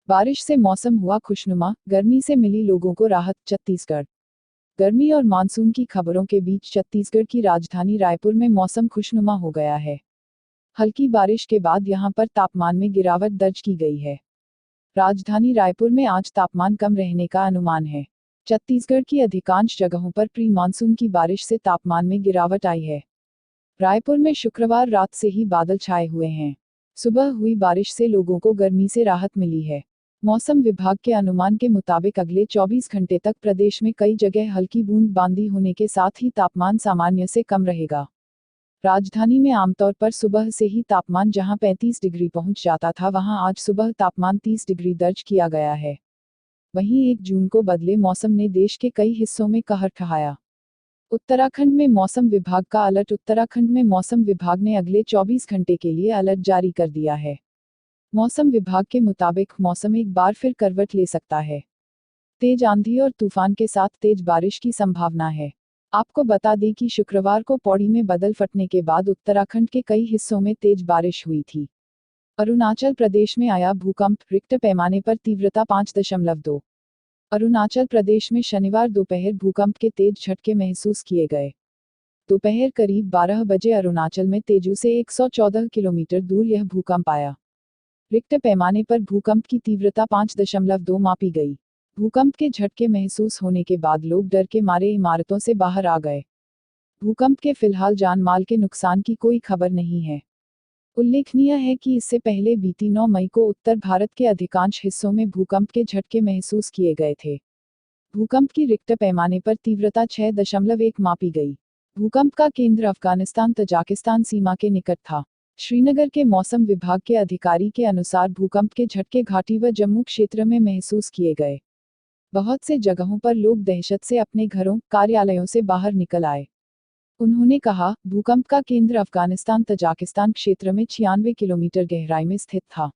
बारिश से मौसम हुआ खुशनुमा, गर्मी से मिली लोगों को राहत। छत्तीसगढ़। गर्मी और मानसून की खबरों के बीच छत्तीसगढ़ की राजधानी रायपुर में मौसम खुशनुमा हो गया है। हल्की बारिश के बाद यहां पर तापमान में गिरावट दर्ज की गई है। राजधानी रायपुर में आज तापमान कम रहने का अनुमान है। छत्तीसगढ़ की अधिकांश जगहों पर प्री मानसून की बारिश से तापमान में गिरावट आई है। रायपुर में शुक्रवार रात से ही बादल छाए हुए हैं। सुबह हुई बारिश से लोगों को गर्मी से राहत मिली है। मौसम विभाग के अनुमान के मुताबिक अगले 24 घंटे तक प्रदेश में कई जगह हल्की बूंदबांदी होने के साथ ही तापमान सामान्य से कम रहेगा। राजधानी में आमतौर पर सुबह से ही तापमान जहां 35 डिग्री पहुंच जाता था, वहां आज सुबह तापमान 30 डिग्री दर्ज किया गया है। वहीं 1 जून को बदले मौसम ने देश के कई हिस्सों में कहर ढहाया। उत्तराखंड में मौसम विभाग का अलर्ट। उत्तराखंड में मौसम विभाग ने अगले 24 घंटे के लिए अलर्ट जारी कर दिया है। मौसम विभाग के मुताबिक मौसम एक बार फिर करवट ले सकता है। तेज आंधी और तूफान के साथ तेज बारिश की संभावना है। आपको बता दें कि शुक्रवार को पौड़ी में बादल फटने के बाद उत्तराखंड के कई हिस्सों में तेज बारिश हुई थी। अरुणाचल प्रदेश में आया भूकंप, रिक्टर पैमाने पर तीव्रता 5.2। अरुणाचल प्रदेश में शनिवार दोपहर भूकंप के तेज झटके महसूस किए गए। दोपहर करीब 12 बजे अरुणाचल में तेजू से 114 किलोमीटर दूर यह भूकंप आया। रिक्टर पैमाने पर भूकंप की तीव्रता 5.2 मापी गई। भूकंप के झटके महसूस होने के बाद लोग डर के मारे इमारतों से बाहर आ गए। भूकंप के फिलहाल जान माल के नुकसान की कोई खबर नहीं है। उल्लेखनीय है कि इससे पहले बीती 9 मई को उत्तर भारत के अधिकांश हिस्सों में भूकंप के झटके महसूस किए गए थे। भूकंप की रिक्टर पैमाने पर तीव्रता 6.1 मापी गई। भूकंप का केंद्र अफगानिस्तान तजाकिस्तान सीमा के निकट था। श्रीनगर के मौसम विभाग के अधिकारी के अनुसार भूकंप के झटके घाटी व जम्मू क्षेत्र में महसूस किए गए। बहुत से जगहों पर लोग दहशत से अपने घरों, कार्यालयों से बाहर निकल आए। उन्होंने कहा, भूकंप का केंद्र अफगानिस्तान तजाकिस्तान क्षेत्र में 96 किलोमीटर गहराई में स्थित था।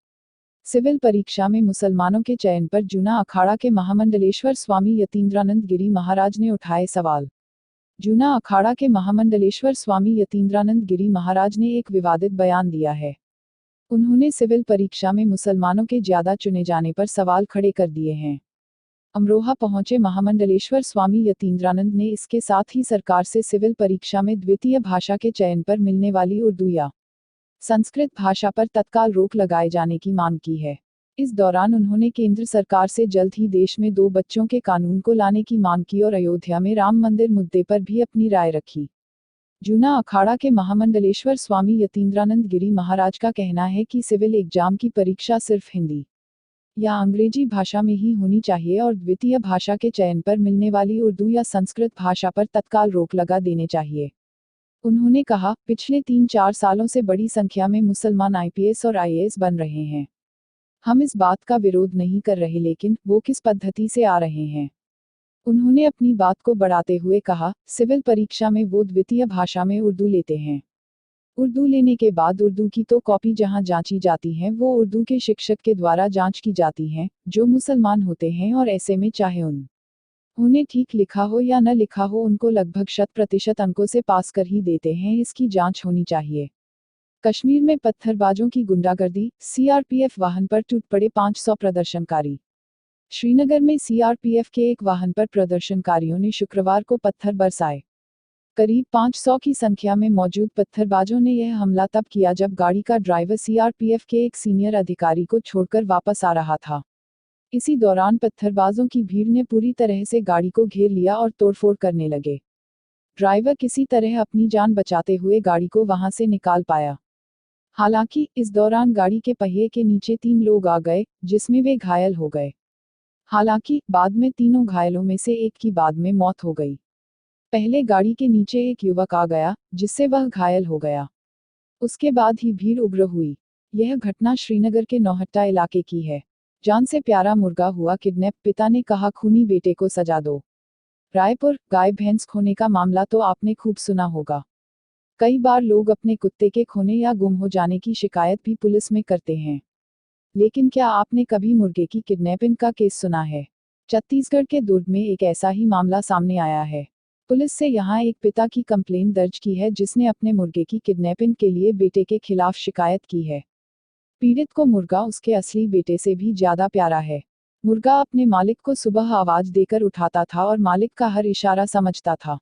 सिविल परीक्षा में मुसलमानों के चयन पर जूना अखाड़ा के महामंडलेश्वर स्वामी यतीन्द्रानंद गिरी महाराज ने उठाए सवाल। जूना अखाड़ा के महामंडलेश्वर स्वामी यतीन्द्रानंद गिरी महाराज ने एक विवादित बयान दिया है। उन्होंने सिविल परीक्षा में मुसलमानों के ज्यादा चुने जाने पर सवाल खड़े कर दिए हैं। अमरोहा पहुंचे महामंडलेश्वर स्वामी यतीन्द्रानंद ने इसके साथ ही सरकार से सिविल परीक्षा में द्वितीय भाषा के चयन पर मिलने वाली उर्दू या संस्कृत भाषा पर तत्काल रोक लगाए जाने की मांग की है। इस दौरान उन्होंने केंद्र सरकार से जल्द ही देश में 2 बच्चों के कानून को लाने की मांग की और अयोध्या में राम मंदिर मुद्दे पर भी अपनी राय रखी। जूना अखाड़ा के महामंडलेश्वर स्वामी यतीन्द्रानंद गिरी महाराज का कहना है कि सिविल एग्जाम की परीक्षा सिर्फ हिंदी या अंग्रेजी भाषा में ही होनी चाहिए और द्वितीय भाषा के चयन पर मिलने वाली उर्दू या संस्कृत भाषा पर तत्काल रोक लगा देने चाहिए। उन्होंने कहा, पिछले 3-4 सालों से बड़ी संख्या में मुसलमान आईपीएस और आईएएस बन रहे हैं। हम इस बात का विरोध नहीं कर रहे, लेकिन वो किस पद्धति से आ रहे हैं। उन्होंने अपनी बात को बढ़ाते हुए कहा, सिविल परीक्षा में वो द्वितीय भाषा में उर्दू लेते हैं। उर्दू लेने के बाद उर्दू की तो कॉपी जहां जांची जाती हैं, वो उर्दू के शिक्षक के द्वारा जांच की जाती हैं, जो मुसलमान होते हैं, और ऐसे में चाहे उन्हें ठीक लिखा हो या न लिखा हो, उनको लगभग 100% अंकों से पास कर ही देते हैं। इसकी जांच होनी चाहिए। कश्मीर में पत्थरबाजों की गुंडागर्दी, सीआरपीएफ वाहन पर टूट पड़े 500 प्रदर्शनकारी। श्रीनगर में सीआरपीएफ के एक वाहन पर प्रदर्शनकारियों ने शुक्रवार को पत्थर बरसाए। करीब 500 की संख्या में मौजूद पत्थरबाजों ने यह हमला तब किया जब गाड़ी का ड्राइवर सीआरपीएफ के एक सीनियर अधिकारी को छोड़कर वापस आ रहा था। इसी दौरान पत्थरबाजों की भीड़ ने पूरी तरह से गाड़ी को घेर लिया और तोड़फोड़ करने लगे। ड्राइवर किसी तरह अपनी जान बचाते हुए गाड़ी को वहां से निकाल पाया। हालांकि इस दौरान गाड़ी के पहिए के नीचे 3 लोग आ गए, जिसमें वे घायल हो गए। हालांकि बाद में तीनों घायलों में से एक की बाद में मौत हो गई। पहले गाड़ी के नीचे एक युवक आ गया, जिससे वह घायल हो गया। उसके बाद ही भीड़ उग्र हुई। यह घटना श्रीनगर के नौहट्टा इलाके की है। जान से प्यारा मुर्गा हुआ किडनैप, पिता ने कहा खूनी बेटे को सजा दो। रायपुर, गाय भैंस खोने का मामला तो आपने खूब सुना होगा। कई बार लोग अपने कुत्ते के खोने या गुम हो जाने की शिकायत भी पुलिस में करते हैं। लेकिन क्या आपने कभी मुर्गे की किडनैपिंग का केस सुना है? छत्तीसगढ़ के दुर्ग में एक ऐसा ही मामला सामने आया है। पुलिस से यहां एक पिता की कंप्लेंट दर्ज की है, जिसने अपने मुर्गे की किडनैपिंग के लिए बेटे के खिलाफ शिकायत की है। पीड़ित को मुर्गा उसके असली बेटे से भी ज्यादा प्यारा है। मुर्गा अपने मालिक को सुबह आवाज देकर उठाता था और मालिक का हर इशारा समझता था।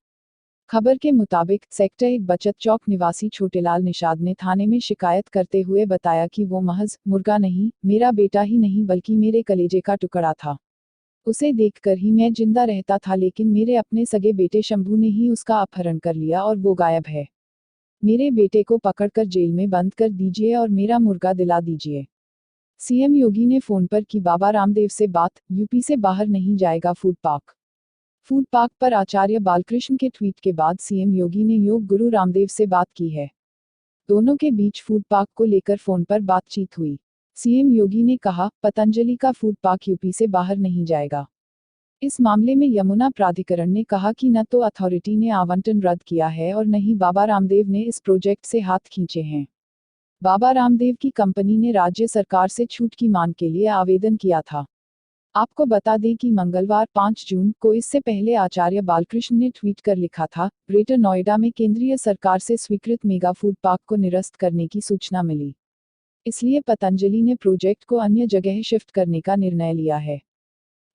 खबर के मुताबिक सेक्टर 1 बचत चौक निवासी छोटेलाल निषाद ने थाने में शिकायत करते हुए बताया कि वो महज मुर्गा नहीं, मेरा बेटा ही नहीं बल्कि मेरे कलेजे का टुकड़ा था। उसे देखकर ही मैं जिंदा रहता था, लेकिन मेरे अपने सगे बेटे शंभू ने ही उसका अपहरण कर लिया और वो गायब है। मेरे बेटे को पकड़कर जेल में बंद कर दीजिए और मेरा मुर्गा दिला दीजिए। सीएम योगी ने फोन पर की बाबा रामदेव से बात, यूपी से बाहर नहीं जाएगा फूड पार्क। फूड पार्क पर आचार्य बालकृष्ण के ट्वीट के बाद सीएम योगी ने योग गुरु रामदेव से बात की है। दोनों के बीच फूड पार्क को लेकर फोन पर बातचीत हुई। सीएम योगी ने कहा, पतंजलि का फूड पार्क यूपी से बाहर नहीं जाएगा। इस मामले में यमुना प्राधिकरण ने कहा कि न तो अथॉरिटी ने आवंटन रद्द किया है और न ही बाबा रामदेव ने इस प्रोजेक्ट से हाथ खींचे हैं। बाबा रामदेव की कंपनी ने राज्य सरकार से छूट की मांग के लिए आवेदन किया था। आपको बता दें कि मंगलवार 5 जून को इससे पहले आचार्य बालकृष्ण ने ट्वीट कर लिखा था, ग्रेटर नोएडा में केंद्रीय सरकार से स्वीकृत मेगा फूड पार्क को निरस्त करने की सूचना मिली। इसलिए पतंजलि ने प्रोजेक्ट को अन्य जगह शिफ्ट करने का निर्णय लिया है।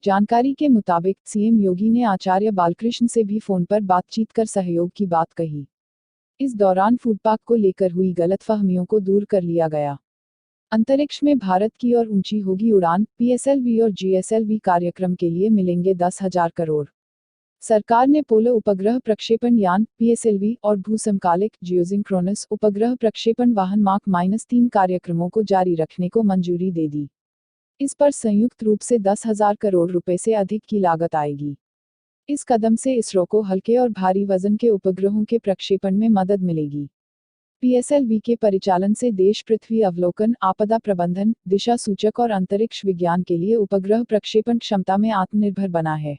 जानकारी के मुताबिक सीएम योगी ने आचार्य बालकृष्ण से भी फोन पर बातचीत कर सहयोग की बात कही। इस दौरान फूड पार्क को लेकर हुई गलतफहमियों को दूर कर लिया गया। अंतरिक्ष में भारत की और ऊंची होगी उड़ान, पीएसएलवी और जीएसएलवी कार्यक्रम के लिए मिलेंगे 10,000 करोड़। सरकार ने पोलो उपग्रह प्रक्षेपण यान पीएसएलवी और भूसमकालिक जियोसिंक्रोनस उपग्रह प्रक्षेपण वाहन मार्क-3 कार्यक्रमों को जारी रखने को मंजूरी दे दी। इस पर संयुक्त रूप से 10,000 करोड़ रुपए से अधिक की लागत आएगी। इस कदम से इसरो को हल्के और भारी वजन के उपग्रहों के प्रक्षेपण में मदद मिलेगी। पीएसएलवी के परिचालन से देश पृथ्वी अवलोकन, आपदा प्रबंधन, दिशा सूचक और अंतरिक्ष विज्ञान के लिए उपग्रह प्रक्षेपण क्षमता में आत्मनिर्भर बना है।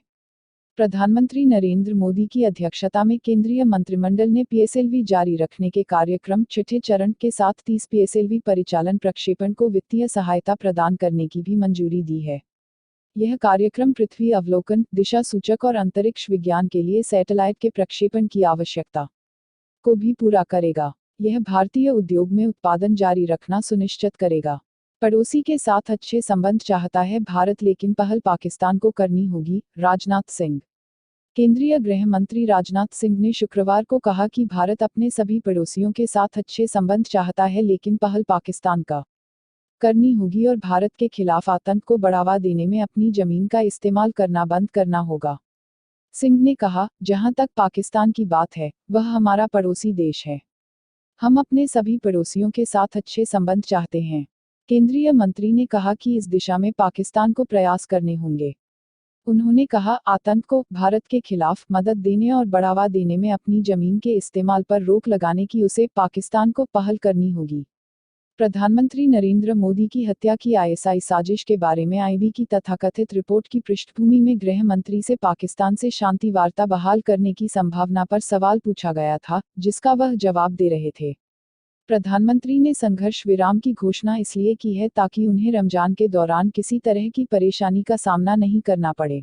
प्रधानमंत्री नरेंद्र मोदी की अध्यक्षता में केंद्रीय मंत्रिमंडल ने पीएसएलवी जारी रखने के कार्यक्रम छठे चरण के साथ 30 पीएसएलवी परिचालन प्रक्षेपण को वित्तीय सहायता प्रदान करने की भी मंजूरी दी है। यह कार्यक्रम पृथ्वी अवलोकन, दिशा सूचक और अंतरिक्ष विज्ञान के लिए सैटेलाइट के प्रक्षेपण की आवश्यकता को भी पूरा करेगा। यह भारतीय उद्योग में उत्पादन जारी रखना सुनिश्चित करेगा। पड़ोसी के साथ अच्छे संबंध चाहता है भारत, लेकिन पहल पाकिस्तान को करनी होगी, राजनाथ सिंह। केंद्रीय गृह मंत्री राजनाथ सिंह ने शुक्रवार को कहा कि भारत अपने सभी पड़ोसियों के साथ अच्छे संबंध चाहता है, लेकिन पहल पाकिस्तान का करनी होगी और भारत के खिलाफ आतंक को बढ़ावा देने में अपनी जमीन का इस्तेमाल करना बंद करना होगा। सिंह ने कहा, जहां तक पाकिस्तान की बात है, वह हमारा पड़ोसी देश है। हम अपने सभी पड़ोसियों के साथ अच्छे संबंध चाहते हैं। केंद्रीय मंत्री ने कहा कि इस दिशा में पाकिस्तान को प्रयास करने होंगे। उन्होंने कहा, आतंक को भारत के खिलाफ मदद देने और बढ़ावा देने में अपनी जमीन के इस्तेमाल पर रोक लगाने की उसे पाकिस्तान को पहल करनी होगी। प्रधानमंत्री नरेंद्र मोदी की हत्या की आईएसआई साजिश के बारे में आईबी की तथाकथित रिपोर्ट की पृष्ठभूमि में गृह मंत्री से पाकिस्तान से शांति वार्ता बहाल करने की संभावना पर सवाल पूछा गया था, जिसका वह जवाब दे रहे थे। प्रधानमंत्री ने संघर्ष विराम की घोषणा इसलिए की है ताकि उन्हें रमजान के दौरान किसी तरह की परेशानी का सामना नहीं करना पड़े।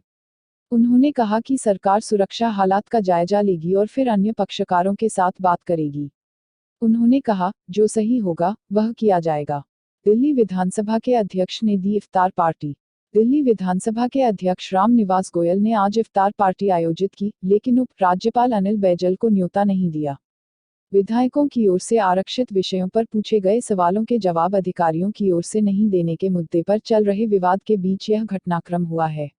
उन्होंने कहा कि सरकार सुरक्षा हालात का जायजा लेगी और फिर अन्य पक्षकारों के साथ बात करेगी। उन्होंने कहा, जो सही होगा वह किया जाएगा। दिल्ली विधानसभा के अध्यक्ष ने दी इफ्तार पार्टी। दिल्ली विधानसभा के अध्यक्ष राम निवास गोयल ने आज इफ्तार पार्टी आयोजित की, लेकिन उप राज्यपाल अनिल बैजल को न्योता नहीं दिया। विधायकों की ओर से आरक्षित विषयों पर पूछे गए सवालों के जवाब अधिकारियों की ओर से नहीं देने के मुद्दे पर चल रहे विवाद के बीच यह घटनाक्रम हुआ है।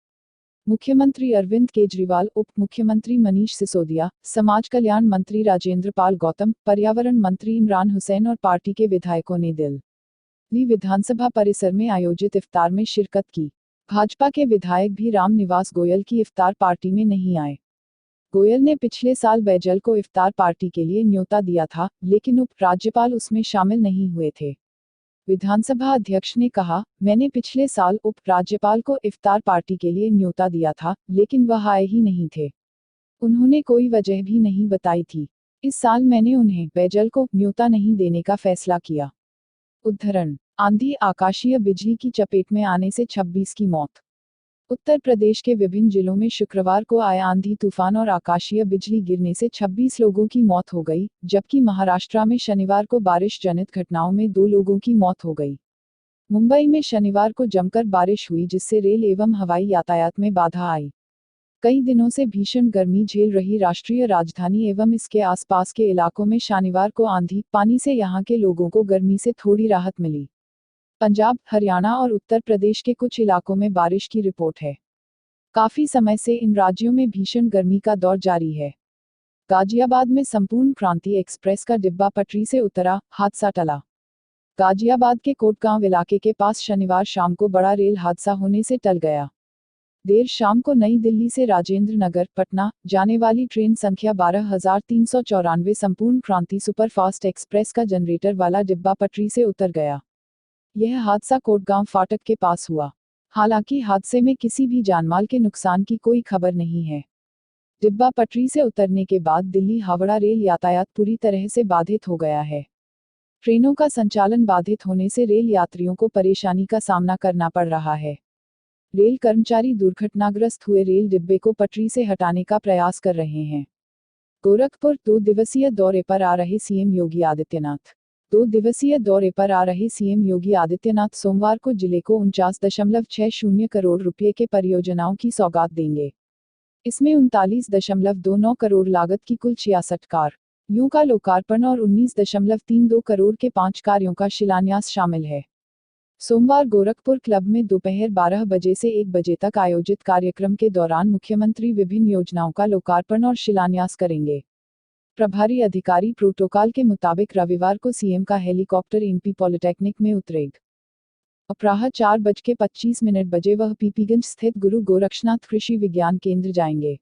मुख्यमंत्री अरविंद केजरीवाल, उप मुख्यमंत्री मनीष सिसोदिया, समाज कल्याण मंत्री राजेंद्र पाल गौतम, पर्यावरण मंत्री इमरान हुसैन और पार्टी के विधायकों ने दिल्ली विधानसभा परिसर में आयोजित इफ्तार में शिरकत की। भाजपा के विधायक भी राम निवास गोयल की इफ्तार पार्टी में नहीं आए। गोयल ने पिछले साल बैजल को इफ्तार पार्टी के लिए न्योता दिया था, लेकिन उप राज्यपाल उसमें शामिल नहीं हुए थे। विधानसभा अध्यक्ष ने कहा, मैंने पिछले साल उप राज्यपाल को इफ्तार पार्टी के लिए न्योता दिया था, लेकिन वह आए ही नहीं थे। उन्होंने कोई वजह भी नहीं बताई थी। इस साल मैंने उन्हें बैजल को न्योता नहीं देने का फैसला किया। उद्धरण, आंधी आकाशीय बिजली की चपेट में आने से 26 की मौत। उत्तर प्रदेश के विभिन्न जिलों में शुक्रवार को आए आंधी तूफान और आकाशीय बिजली गिरने से 26 लोगों की मौत हो गई, जबकि महाराष्ट्र में शनिवार को बारिश जनित घटनाओं में 2 लोगों की मौत हो गई। मुंबई में शनिवार को जमकर बारिश हुई जिससे रेल एवं हवाई यातायात में बाधा आई। कई दिनों से भीषण गर्मी झेल रही राष्ट्रीय राजधानी एवं इसके आसपास के इलाकों में शनिवार को आंधी पानी से यहां के लोगों को गर्मी से थोड़ी राहत मिली। पंजाब, हरियाणा और उत्तर प्रदेश के कुछ इलाकों में बारिश की रिपोर्ट है। काफी समय से इन राज्यों में भीषण गर्मी का दौर जारी है। गाजियाबाद में संपूर्ण क्रांति एक्सप्रेस का डिब्बा पटरी से उतरा, हादसा टला। गाजियाबाद के कोटगांव इलाके के पास शनिवार शाम को बड़ा रेल हादसा होने से टल गया। देर शाम को नई दिल्ली से राजेंद्र नगर, पटना जाने वाली ट्रेन संख्या 12,394 संपूर्ण क्रांति सुपरफास्ट एक्सप्रेस का जनरेटर वाला डिब्बा पटरी से उतर गया। यह हादसा कोटगांव फाटक के पास हुआ। हालांकि हादसे में किसी भी जानमाल के नुकसान की कोई खबर नहीं है। डिब्बा पटरी से उतरने के बाद दिल्ली हावड़ा रेल यातायात पूरी तरह से बाधित हो गया है। ट्रेनों का संचालन बाधित होने से रेल यात्रियों को परेशानी का सामना करना पड़ रहा है। रेल कर्मचारी दुर्घटनाग्रस्त हुए रेल डिब्बे को पटरी से हटाने का प्रयास कर रहे हैं। गोरखपुर 2 दिवसीय दौरे पर आ रहे सीएम योगी आदित्यनाथ। 2 दिवसीय दौरे पर आ रहे सीएम योगी आदित्यनाथ सोमवार को जिले को 49.60 करोड़ रुपए के परियोजनाओं की सौगात देंगे। इसमें 39.29 करोड़ लागत की कुल 66 कार यूं का लोकार्पण और 19.32 करोड़ के 5 कार्यों का शिलान्यास शामिल है। सोमवार गोरखपुर क्लब में दोपहर 12 बजे से 1 बजे तक आयोजित कार्यक्रम के दौरान मुख्यमंत्री विभिन्न योजनाओं का लोकार्पण और शिलान्यास करेंगे। प्रभारी अधिकारी प्रोटोकॉल के मुताबिक रविवार को सीएम का हेलीकॉप्टर एमपी पॉलिटेक्निक में उतरेगा। अपराह 4:25 बजे वह पीपीगंज स्थित गुरु गोरक्षनाथ कृषि विज्ञान केंद्र जाएंगे।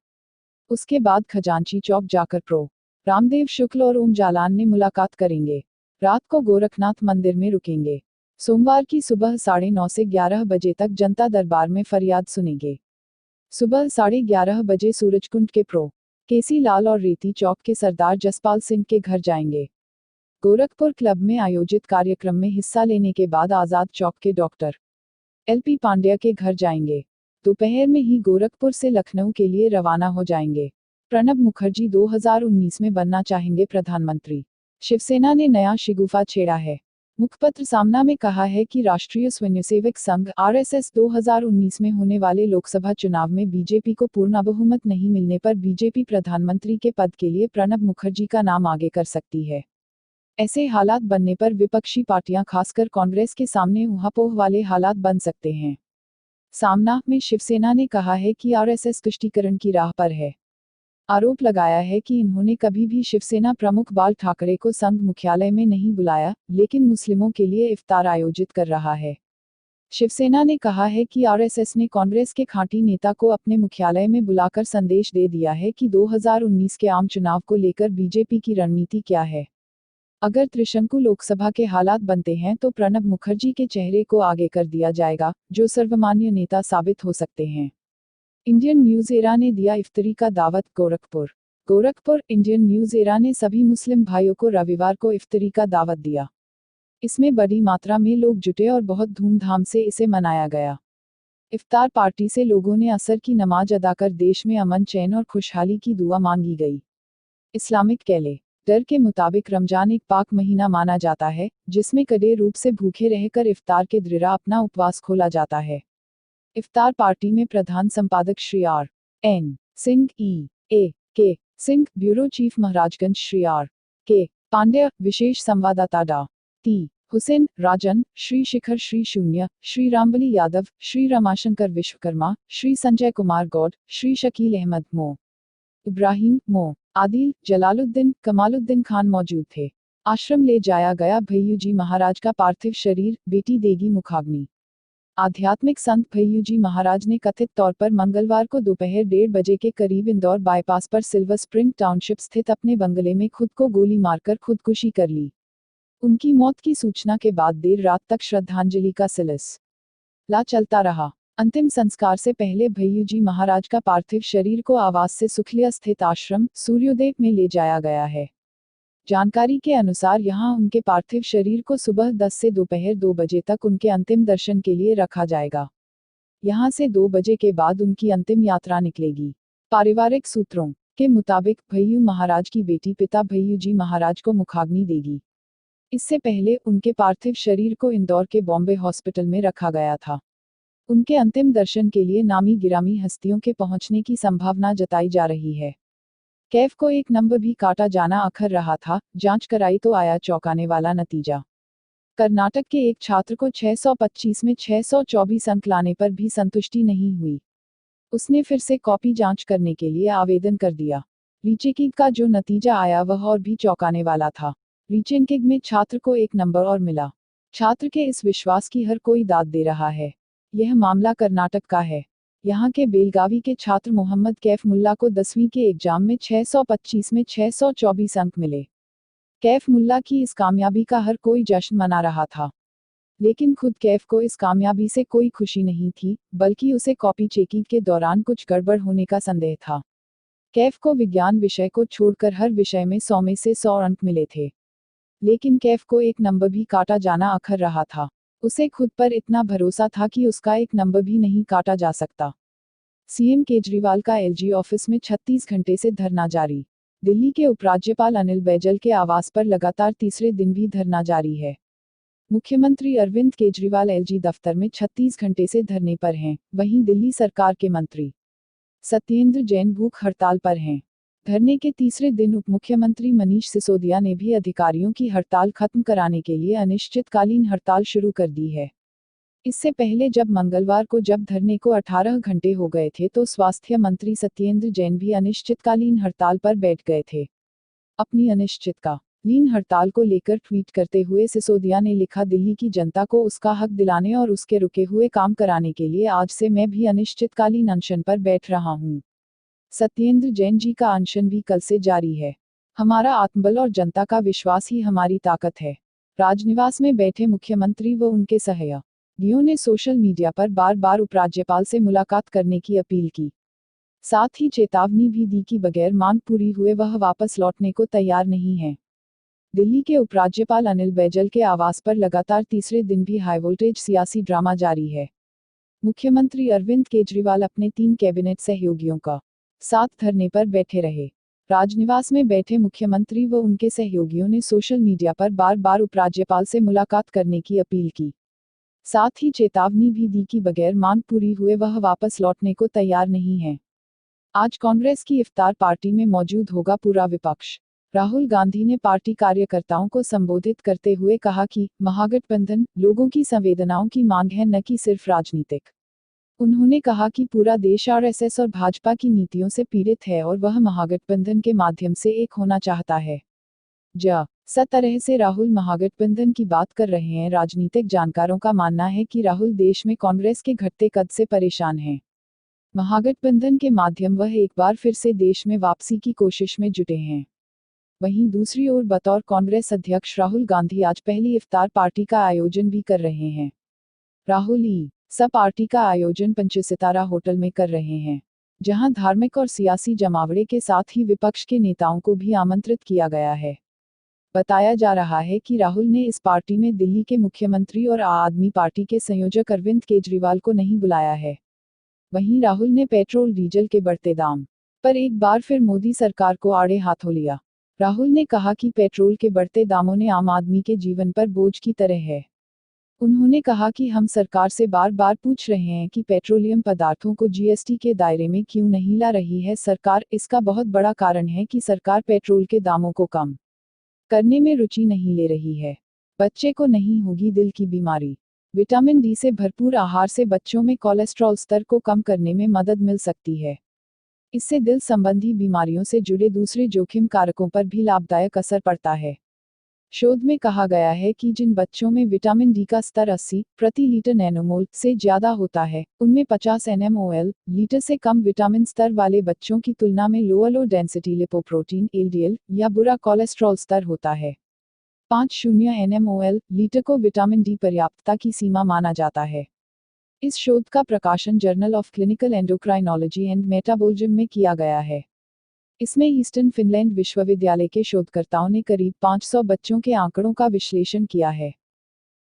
उसके बाद खजांची चौक जाकर प्रो रामदेव शुक्ल और ओम जालान ने मुलाकात करेंगे। रात को गोरखनाथ मंदिर में रुकेंगे। सोमवार की सुबह 9:30 से 11 बजे तक जनता दरबार में फरियाद सुनेंगे। सुबह 11:30 बजे सूरजकुंड के प्रो केसी लाल और रेती चौक के सरदार जसपाल सिंह के घर जाएंगे। गोरखपुर क्लब में आयोजित कार्यक्रम में हिस्सा लेने के बाद आजाद चौक के डॉक्टर एलपी पांड्या के घर जाएंगे। दोपहर में ही गोरखपुर से लखनऊ के लिए रवाना हो जाएंगे। प्रणब मुखर्जी 2019 में बनना चाहेंगे प्रधानमंत्री। शिवसेना ने नया शिगुफा छेड़ा है। मुखपत्र सामना में कहा है कि राष्ट्रीय स्वयंसेवक संघ आरएसएस 2019 में होने वाले लोकसभा चुनाव में बीजेपी को पूर्ण बहुमत नहीं मिलने पर बीजेपी प्रधानमंत्री के पद के लिए प्रणब मुखर्जी का नाम आगे कर सकती है। ऐसे हालात बनने पर विपक्षी पार्टियां खासकर कांग्रेस के सामने ऊहापोह वाले हालात बन सकते हैं। सामना में शिवसेना ने कहा है कि आरएसएस तुष्टीकरण की राह पर है। आरोप लगाया है कि इन्होंने कभी भी शिवसेना प्रमुख बाल ठाकरे को संघ मुख्यालय में नहीं बुलाया, लेकिन मुस्लिमों के लिए इफ्तार आयोजित कर रहा है। शिवसेना ने कहा है कि आरएसएस ने कांग्रेस के खांटी नेता को अपने मुख्यालय में बुलाकर संदेश दे दिया है कि 2019 के आम चुनाव को लेकर बीजेपी की रणनीति क्या है। अगर त्रिशंकु लोकसभा के हालात बनते हैं तो प्रणब मुखर्जी के चेहरे को आगे कर दिया जाएगा, जो सर्वमान्य नेता साबित हो सकते हैं। इंडियन न्यूज एरा ने दिया इफ्तारी का दावत। गोरखपुर इंडियन न्यूज एरा ने सभी मुस्लिम भाइयों को रविवार को इफ्तारी का दावत दिया। इसमें बड़ी मात्रा में लोग जुटे और बहुत धूमधाम से इसे मनाया गया। इफ्तार पार्टी से लोगों ने असर की नमाज अदा कर देश में अमन, चैन और खुशहाली की दुआ मांगी गई। इस्लामिक कैलेंडर के मुताबिक रमजान एक पाक महीना माना जाता है, जिसमें कड़े रूप से भूखे रहकर इफ्तार के दौरान अपना उपवास खोला जाता है। इफ्तार पार्टी में प्रधान संपादक Shri R N. Singh, E.A.K. Singh, bureau chief Maharajganj Shri R K. Pandya, विशेष संवाददाता डा.टी. हुसैन, राजन, श्री शिखर, श्री शून्य, श्री रामबली यादव, श्री रमाशंकर विश्वकर्मा, श्री संजय कुमार गौड, श्री शकील अहमद, मो इब्राहिम, मो आदिल, जलालुद्दीन, कमालुद्दीन खान मौजूद थे। आश्रम ले जाया गया भैयू जी महाराज का पार्थिव शरीर, बेटी देगी मुखाग्नि। आध्यात्मिक संत भैयू जी महाराज ने कथित तौर पर मंगलवार को दोपहर 1:30 बजे के करीब इंदौर बाईपास पर सिल्वर स्प्रिंग टाउनशिप स्थित अपने बंगले में खुद को गोली मारकर खुदकुशी कर ली। उनकी मौत की सूचना के बाद देर रात तक श्रद्धांजलि का सिलसिला चलता रहा। अंतिम संस्कार से पहले भैयू जी महाराज का पार्थिव शरीर को आवास से सुखलिया स्थित आश्रम सूर्योदय में ले जाया गया है। जानकारी के अनुसार यहां उनके पार्थिव शरीर को सुबह 10 से दोपहर 2 बजे तक उनके अंतिम दर्शन के लिए रखा जाएगा। यहां से 2 बजे के बाद उनकी अंतिम यात्रा निकलेगी। पारिवारिक सूत्रों के मुताबिक भैयू महाराज की बेटी पिता भैयू जी महाराज को मुखाग्नि देगी। इससे पहले उनके पार्थिव शरीर को इंदौर के बॉम्बे हॉस्पिटल में रखा गया था। उनके अंतिम दर्शन के लिए नामी गिरामी हस्तियों के पहुंचने की संभावना जताई जा रही है। कैफ को एक नंबर भी काटा जाना अखर रहा था, जांच कराई तो आया चौंकाने वाला नतीजा। कर्नाटक के एक छात्र को 625 में 624 अंक लाने पर भी संतुष्टि नहीं हुई। उसने फिर से कॉपी जांच करने के लिए आवेदन कर दिया। रीचेकिंग का जो नतीजा आया वह और भी चौंकाने वाला था। रीचेकिंग में छात्र को एक नंबर और मिला। छात्र के इस विश्वास की हर कोई दाद दे रहा है। यह मामला कर्नाटक का है। यहाँ के बेलगावी के छात्र मोहम्मद कैफ मुल्ला को 10वीं के एग्जाम में 625 में 624 अंक मिले। कैफ मुल्ला की इस कामयाबी का हर कोई जश्न मना रहा था, लेकिन खुद कैफ को इस कामयाबी से कोई खुशी नहीं थी, बल्कि उसे कॉपी चेकिंग के दौरान कुछ गड़बड़ होने का संदेह था। कैफ को विज्ञान विषय को छोड़कर हर विषय में 100 में से 100 अंक मिले थे, लेकिन कैफ को एक नंबर भी काटा जाना अखर रहा था। उसे खुद पर इतना भरोसा था कि उसका एक नंबर भी नहीं काटा जा सकता। सीएम केजरीवाल का एलजी ऑफिस में 36 घंटे से धरना जारी। दिल्ली के उपराज्यपाल अनिल बैजल के आवास पर लगातार तीसरे दिन भी धरना जारी है। मुख्यमंत्री अरविंद केजरीवाल एलजी दफ्तर में 36 घंटे से धरने पर हैं, वहीं दिल्ली सरकार के मंत्री सत्येंद्र जैन भूख हड़ताल पर हैं। धरने के तीसरे दिन उप मुख्यमंत्री मनीष सिसोदिया ने भी अधिकारियों की हड़ताल खत्म कराने के लिए अनिश्चितकालीन हड़ताल शुरू कर दी है। इससे पहले जब मंगलवार को जब धरने को 18 घंटे हो गए थे तो स्वास्थ्य मंत्री सत्येंद्र जैन भी अनिश्चितकालीन हड़ताल पर बैठ गए थे। अपनी अनिश्चितकालीन हड़ताल को लेकर ट्वीट करते हुए सिसोदिया ने लिखा, दिल्ली की जनता को उसका हक दिलाने और उसके रुके हुए काम कराने के लिए आज से मैं भी अनिश्चितकालीन अनशन पर बैठ रहा हूं। सत्येंद्र जैन जी का अनशन भी कल से जारी है। हमारा आत्मबल और जनता का विश्वास ही हमारी ताकत है। राजनिवास में बैठे मुख्यमंत्री व उनके सहयोगियों ने सोशल मीडिया पर बार बार उपराज्यपाल से मुलाकात करने की अपील की। साथ ही चेतावनी भी दी कि बगैर मांग पूरी हुए वह वापस लौटने को तैयार नहीं है। दिल्ली के उपराज्यपाल अनिल बैजल के आवास पर लगातार तीसरे दिन भी हाईवोल्टेज सियासी ड्रामा जारी है। मुख्यमंत्री अरविंद केजरीवाल अपने 3 कैबिनेट सहयोगियों का साथ धरने पर बैठे रहे। राजनिवास में बैठे मुख्यमंत्री व उनके सहयोगियों ने सोशल मीडिया पर बार बार उपराज्यपाल से मुलाकात करने की अपील की। साथ ही चेतावनी भी दी कि बगैर मांग पूरी हुए वह वापस लौटने को तैयार नहीं है। आज कांग्रेस की इफ्तार पार्टी में मौजूद होगा पूरा विपक्ष। राहुल गांधी ने पार्टी कार्यकर्ताओं को संबोधित करते हुए कहा कि महागठबंधन लोगों की संवेदनाओं की मांग है, न कि सिर्फ राजनीतिक। उन्होंने कहा कि पूरा देश आरएसएस और भाजपा की नीतियों से पीड़ित है और वह महागठबंधन के माध्यम से एक होना चाहता है। जिस तरह से राहुल महागठबंधन की बात कर रहे हैं, राजनीतिक जानकारों का मानना है कि राहुल देश में कांग्रेस के घटते कद से परेशान हैं। महागठबंधन के माध्यम वह एक बार फिर से देश में वापसी की कोशिश में जुटे हैं। वहीं दूसरी ओर बतौर कांग्रेस अध्यक्ष राहुल गांधी आज पहली इफ्तार पार्टी का आयोजन भी कर रहे हैं। राहुल पार्टी का आयोजन पंचसितारा होटल में कर रहे हैं, जहां धार्मिक और सियासी जमावड़े के साथ ही विपक्ष के नेताओं को भी आमंत्रित किया गया है। बताया जा रहा है कि राहुल ने इस पार्टी में दिल्ली के मुख्यमंत्री और आम आदमी पार्टी के संयोजक अरविंद केजरीवाल को नहीं बुलाया है। वहीं राहुल ने पेट्रोल डीजल के बढ़ते दाम पर एक बार फिर मोदी सरकार को आड़े हाथों लिया। राहुल ने कहा कि पेट्रोल के बढ़ते दामों ने आम आदमी के जीवन पर बोझ की तरह है। उन्होंने कहा कि हम सरकार से बार बार पूछ रहे हैं कि पेट्रोलियम पदार्थों को जीएसटी के दायरे में क्यों नहीं ला रही है सरकार। इसका बहुत बड़ा कारण है कि सरकार पेट्रोल के दामों को कम करने में रुचि नहीं ले रही है। बच्चे को नहीं होगी दिल की बीमारी। विटामिन डी से भरपूर आहार से बच्चों में कोलेस्ट्रॉल स्तर को कम करने में मदद मिल सकती है। इससे दिल संबंधी बीमारियों से जुड़े दूसरे जोखिम कारकों पर भी लाभदायक असर पड़ता है। शोध में कहा गया है कि जिन बच्चों में विटामिन डी का स्तर 80 प्रति लीटर नैनोमोल से ज्यादा होता है, उनमें 50 nmol लीटर से कम विटामिन स्तर वाले बच्चों की तुलना में लो डेंसिटी लिपोप्रोटीन एलडीएल या बुरा कोलेस्ट्रॉल स्तर होता है। 50 nmol लीटर को विटामिन डी पर्याप्तता की सीमा माना जाता है। इस शोध का प्रकाशन journal of clinical endocrinology and metabolism में किया गया है। इसमें ईस्टर्न फिनलैंड विश्वविद्यालय के शोधकर्ताओं ने करीब 500 बच्चों के आंकड़ों का विश्लेषण किया है।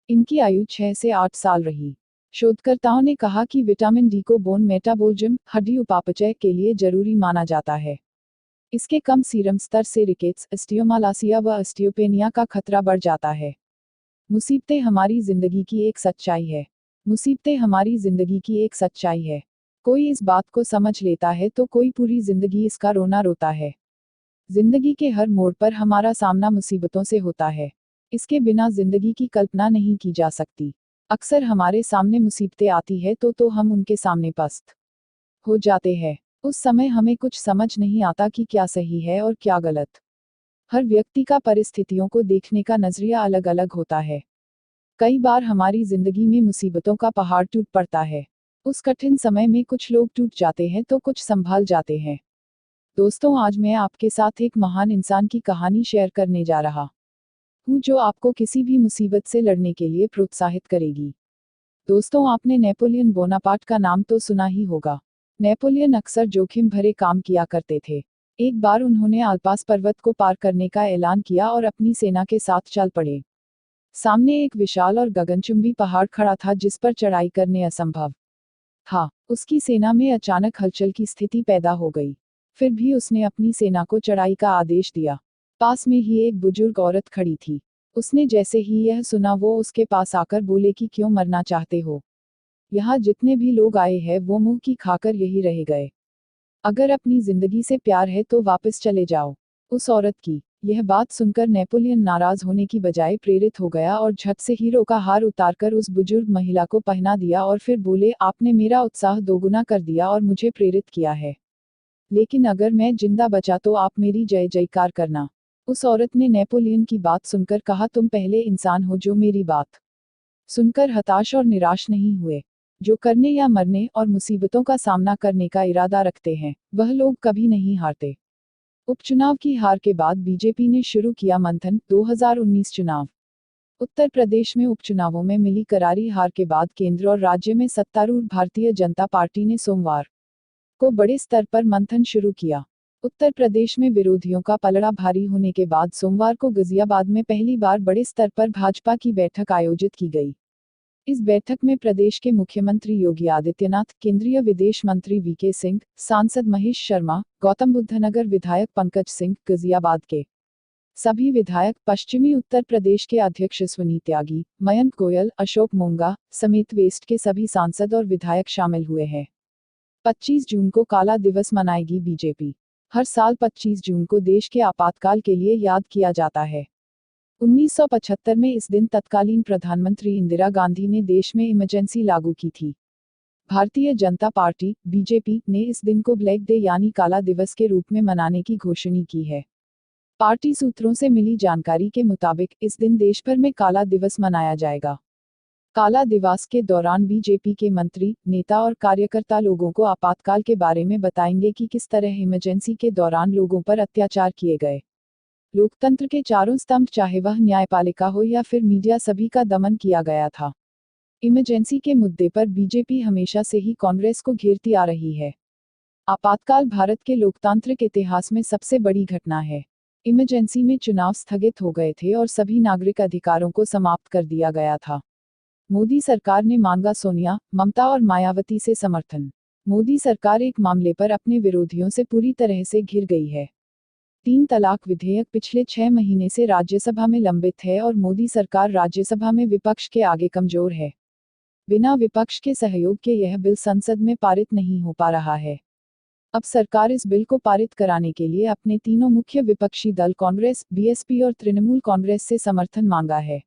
इनकी आयु 6 से 8 साल रही। शोधकर्ताओं ने कहा कि विटामिन डी को बोन मेटाबॉलिज्म हड्डी उपापचय के लिए जरूरी माना जाता है। इसके कम सीरम स्तर से रिकेट्स, ऑस्टियोमालासिया व ऑस्टियोपेनिया का खतरा बढ़ जाता है। मुसीबतें हमारी जिंदगी की एक सच्चाई है। मुसीबतें हमारी जिंदगी की एक सच्चाई है। कोई इस बात को समझ लेता है तो कोई पूरी जिंदगी इसका रोना रोता है। जिंदगी के हर मोड़ पर हमारा सामना मुसीबतों से होता है। इसके बिना जिंदगी की कल्पना नहीं की जा सकती। अक्सर हमारे सामने मुसीबतें आती है तो हम उनके सामने पस्त हो जाते हैं। उस समय हमें कुछ समझ नहीं आता कि क्या सही है और क्या गलत। हर व्यक्ति का परिस्थितियों को देखने का नजरिया अलग अलग होता है। कई बार हमारी जिंदगी में मुसीबतों का पहाड़ टूट पड़ता है। उस कठिन समय में कुछ लोग टूट जाते हैं तो कुछ संभाल जाते हैं। दोस्तों, आज मैं आपके साथ एक महान इंसान की कहानी शेयर करने जा रहा हूँ जो आपको किसी भी मुसीबत से लड़ने के लिए प्रोत्साहित करेगी। दोस्तों, आपने नेपोलियन बोनापार्ट का नाम तो सुना ही होगा। नेपोलियन अक्सर जोखिम भरे काम किया करते थे। एक बार उन्होंने आल्प्स पर्वत को पार करने का ऐलान किया और अपनी सेना के साथ चल पड़े। सामने एक विशाल और गगनचुंबी पहाड़ खड़ा था जिस पर चढ़ाई करने असंभव था। उसकी सेना में अचानक हलचल की स्थिति पैदा हो गई। फिर भी उसने अपनी सेना को चढ़ाई का आदेश दिया। पास में ही एक बुजुर्ग औरत खड़ी थी। उसने जैसे ही यह सुना वो उसके पास आकर बोले कि क्यों मरना चाहते हो? यहाँ जितने भी लोग आए हैं वो मुंह की खाकर यही रह गए। अगर अपनी जिंदगी से प्यार है तो वापस चले जाओ। उस औरत की यह बात सुनकर नेपोलियन नाराज होने की बजाय प्रेरित हो गया और झट से हीरो का हार उतारकर उस बुजुर्ग महिला को पहना दिया और फिर बोले, आपने मेरा उत्साह दोगुना कर दिया और मुझे प्रेरित किया है। लेकिन अगर मैं जिंदा बचा तो आप मेरी जय जयकार करना। उस औरत ने नेपोलियन की बात सुनकर कहा, तुम पहले इंसान हो जो मेरी बात सुनकर हताश और निराश नहीं हुए। जो करने या मरने और मुसीबतों का सामना करने का इरादा रखते हैं वह लोग कभी नहीं हारते। उपचुनाव की हार के बाद बीजेपी ने शुरू किया मंथन। 2019 चुनाव। उत्तर प्रदेश में उपचुनावों में मिली करारी हार के बाद केंद्र और राज्य में सत्तारूढ़ भारतीय जनता पार्टी ने सोमवार को बड़े स्तर पर मंथन शुरू किया। उत्तर प्रदेश में विरोधियों का पलड़ा भारी होने के बाद सोमवार को गाजियाबाद में पहली बार बड़े स्तर पर भाजपा की बैठक आयोजित की गई। इस बैठक में प्रदेश के मुख्यमंत्री योगी आदित्यनाथ, केंद्रीय विदेश मंत्री वीके सिंह, सांसद महेश शर्मा, गौतम बुद्ध नगर विधायक पंकज सिंह, गाजियाबाद के सभी विधायक, पश्चिमी उत्तर प्रदेश के अध्यक्ष अश्विनी त्यागी, मयंक गोयल, अशोक मोंगा समेत वेस्ट के सभी सांसद और विधायक शामिल हुए हैं। 25 जून को काला दिवस मनाएगी बीजेपी। हर साल 25 जून को देश के आपातकाल के लिए याद किया जाता है। 1975 में इस दिन तत्कालीन प्रधानमंत्री इंदिरा गांधी ने देश में इमरजेंसी लागू की थी। भारतीय जनता पार्टी बीजेपी ने इस दिन को ब्लैक डे यानी काला दिवस के रूप में मनाने की घोषणा की है। पार्टी सूत्रों से मिली जानकारी के मुताबिक इस दिन देश भर में काला दिवस मनाया जाएगा। काला दिवस के दौरान बीजेपी के मंत्री, नेता और कार्यकर्ता लोगों को आपातकाल के बारे में बताएंगे कि किस तरह इमरजेंसी के दौरान लोगों पर अत्याचार किए गए। लोकतंत्र के चारों स्तंभ, चाहे वह न्यायपालिका हो या फिर मीडिया, सभी का दमन किया गया था। इमरजेंसी के मुद्दे पर बीजेपी हमेशा से ही कांग्रेस को घेरती आ रही है। आपातकाल भारत के लोकतांत्रिक इतिहास में सबसे बड़ी घटना है। इमरजेंसी में चुनाव स्थगित हो गए थे और सभी नागरिक अधिकारों को समाप्त कर दिया गया था। मोदी सरकार ने मांगा सोनिया, ममता और मायावती से समर्थन। मोदी सरकार एक मामले पर अपने विरोधियों से पूरी तरह से घिर गई है। 3 तलाक विधेयक पिछले 6 महीने से राज्यसभा में लंबित है और मोदी सरकार राज्यसभा में विपक्ष के आगे कमजोर है। बिना विपक्ष के सहयोग के यह बिल संसद में पारित नहीं हो पा रहा है। अब सरकार इस बिल को पारित कराने के लिए अपने तीनों मुख्य विपक्षी दल कांग्रेस, बीएसपी और तृणमूल कांग्रेस से समर्थन मांगा है।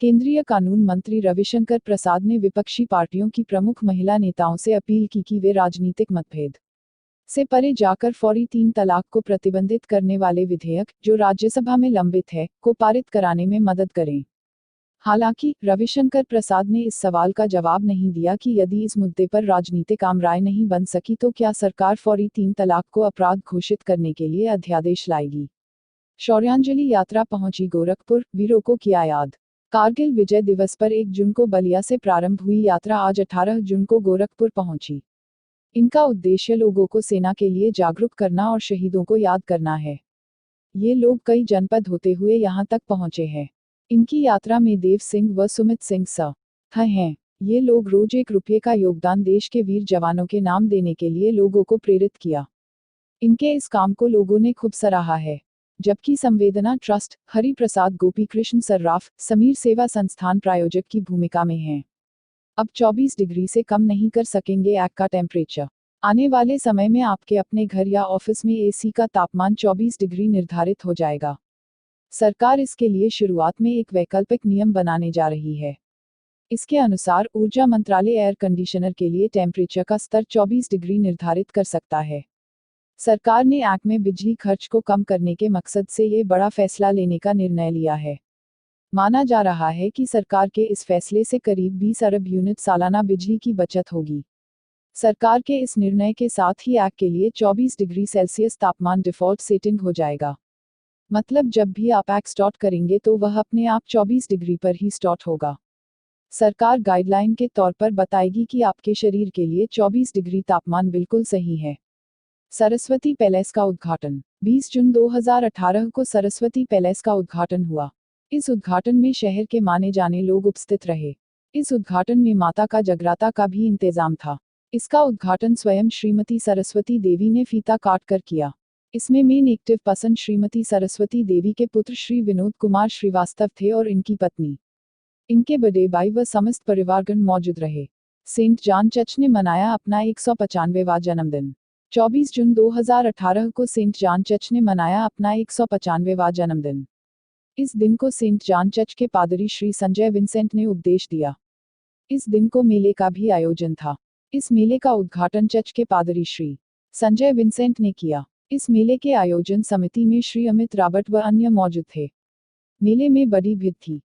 केंद्रीय कानून मंत्री रविशंकर प्रसाद ने विपक्षी पार्टियों की प्रमुख महिला नेताओं से अपील की कि वे राजनीतिक मतभेद से परे जाकर फौरी 3 तलाक को प्रतिबंधित करने वाले विधेयक, जो राज्यसभा में लंबित है, को पारित कराने में मदद करें। हालांकि रविशंकर प्रसाद ने इस सवाल का जवाब नहीं दिया कि यदि इस मुद्दे पर राजनीतिक आम राय नहीं बन सकी तो क्या सरकार फौरी 3 तलाक को अपराध घोषित करने के लिए अध्यादेश लाएगी। शौर्यांजलि यात्रा पहुंची गोरखपुर, वीरों को किया याद। कारगिल विजय दिवस पर 1 जून को बलिया से प्रारंभ हुई यात्रा आज 18 जून को गोरखपुर पहुंची। इनका उद्देश्य लोगों को सेना के लिए जागरूक करना और शहीदों को याद करना है। ये लोग कई जनपद होते हुए यहां तक पहुंचे हैं। इनकी यात्रा में देव सिंह व सुमित सिंह हैं। ये लोग रोज 1 रुपये का योगदान देश के वीर जवानों के नाम देने के लिए लोगों को प्रेरित किया। इनके इस काम को लोगों ने खूब सराहा है। जबकि संवेदना ट्रस्ट, हरि प्रसाद गोपी कृष्ण सर्राफ, समीर सेवा संस्थान प्रायोजक की भूमिका में हैं। अब 24 डिग्री से कम नहीं कर सकेंगे आग का टेम्परेचर। आने वाले समय में आपके अपने घर या ऑफिस में एसी का तापमान 24 डिग्री निर्धारित हो जाएगा। सरकार इसके लिए शुरुआत में एक वैकल्पिक नियम बनाने जा रही है। इसके अनुसार ऊर्जा मंत्रालय एयर कंडीशनर के लिए टेम्परेचर का स्तर 24 डिग्री निर्धारित कर सकता है। सरकार ने एक्ट में बिजली खर्च को कम करने के मकसद से ये बड़ा फैसला लेने का निर्णय लिया है। माना जा रहा है कि सरकार के इस फैसले से करीब 20 अरब यूनिट सालाना बिजली की बचत होगी। सरकार के इस निर्णय के साथ ही एक्ट के लिए 24 डिग्री सेल्सियस तापमान डिफॉल्ट सेटिंग हो जाएगा। मतलब जब भी आप एक्ट स्टार्ट करेंगे तो वह अपने आप 24 डिग्री पर ही स्टार्ट होगा। सरकार गाइडलाइन के तौर पर बताएगी कि आपके शरीर के लिए 24 डिग्री तापमान बिल्कुल सही है। सरस्वती पैलेस का उद्घाटन। 20 जून 2018 को सरस्वती पैलेस का उद्घाटन हुआ। इस उद्घाटन में शहर के माने जाने लोग उपस्थित रहे। इस उद्घाटन में माता का जगराता का भी इंतजाम था। इसका उद्घाटन स्वयं श्रीमती सरस्वती देवी ने फीता काट कर किया। इसमें main active person Shrimati Saraswati Devi के पुत्र श्री विनोद कुमार श्रीवास्तव थे और इनकी पत्नी, इनके बड़े भाई व समस्त परिवारगण मौजूद रहे। सेंट जॉन चर्च ने मनाया अपना 195वां जन्मदिन। 24 जून 2018 को सेंट जॉन चर्च ने मनाया अपना 195वां जन्मदिन। इस दिन को सेंट जॉन चर्च के पादरी श्री संजय विंसेंट ने उपदेश दिया। इस दिन को मेले का भी आयोजन था। इस मेले का उद्घाटन चर्च के पादरी श्री संजय विंसेंट ने किया। इस मेले के आयोजन समिति में श्री अमित रॉबर्ट व अन्य मौजूद थे। मेले में बड़ी भीड़ थी।